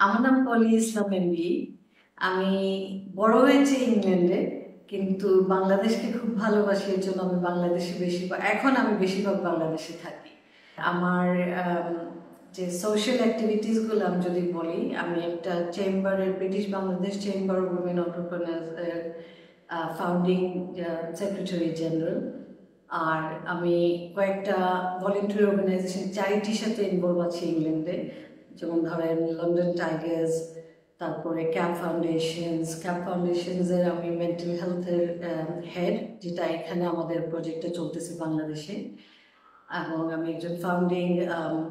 আমার নাম পলি ইসলাম এমবি। আমি বড় হয়েছি ইংল্যান্ডে, কিন্তু বাংলাদেশকে খুব ভালোবাসি। এর জন্য আমি বাংলাদেশে এখন আমি বেশিরভাগ বাংলাদেশে থাকি। আমার যে সোশ্যাল অ্যাক্টিভিটিসগুলো আমি যদি বলি, আমি একটা British Bangladesh chamber of women entrepreneurs founding secretary general. আর আমি কয়েকটা ভলেন্টারি অর্গানাইজেশন চ্যারিটির সাথে ইনভলভ আছি ইংল্যান্ডে, যেমন ধরেন লন্ডন টাইগার্স, তারপরে ক্যাপ ফাউন্ডেশনসের আমি মেন্টাল হেলথের হেড, যেটা এখানে আমাদের প্রজেক্টে চলতেছে বাংলাদেশে। এবং আমি একজন founding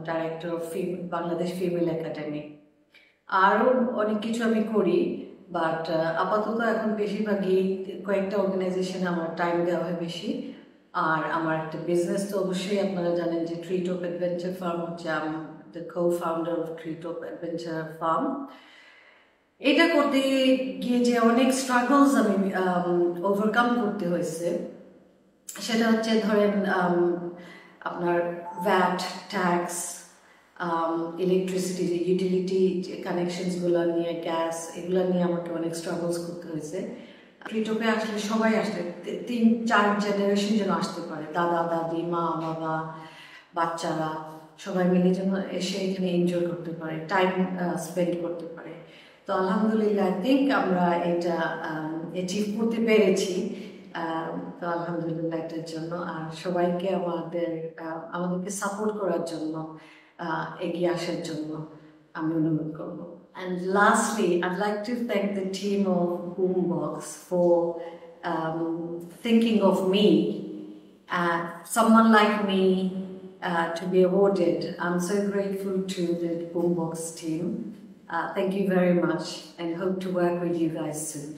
director of Bangladesh female academy. আরও অনেক কিছু আমি করি, বাট আপাতত এখন বেশিরভাগই কয়েকটা অর্গানাইজেশনে আমার টাইম দেওয়া হয় বেশি। আর আমার একটা বিজনেস তো অবশ্যই আপনারা জানেন যে ট্রি টপ অ্যাডভেঞ্চার ফার্ম হচ্ছে, আমি the co-founder of tree top adventure farm. এটা করতে গিয়ে যে অনেক স্ট্রাগলস আমি ওভারকাম করতে হয়েছে, সেটা হচ্ছে ধরেন আপনার ভ্যাট, ট্যাক্স, ইলেকট্রিসিটি, ইউটিলিটি কানেকশনসগুলো নিয়ে, গ্যাস, এগুলো নিয়ে আমাকে অনেক স্ট্রাগলস করতে হয়েছে। ট্রিটপে আসলে সবাই আসলে 3-4 জেনারেশন যেন আসতে পারে, দাদা দাদি, মা বাবা, বাচ্চারা সবাই মিলে যেন এসে এখানে এনজয় করতে পারে, টাইম স্পেন্ড করতে পারে। তো আলহামদুলিল্লাহ, আই থিঙ্ক আমরা এটা অ্যাচিভ করতে পেরেছি। তো আলহামদুলিল্লাহ এটার জন্য, আর সবাইকে আমাদেরকে সাপোর্ট করার জন্য, এগিয়ে আসার জন্য আমি অনুরোধ করবো। And lastly, I'd like to thank the team of Boombox for thinking of me, someone like me, to be awarded. I'm so grateful to the Boombox team. Thank you very much, and hope to work with you guys soon.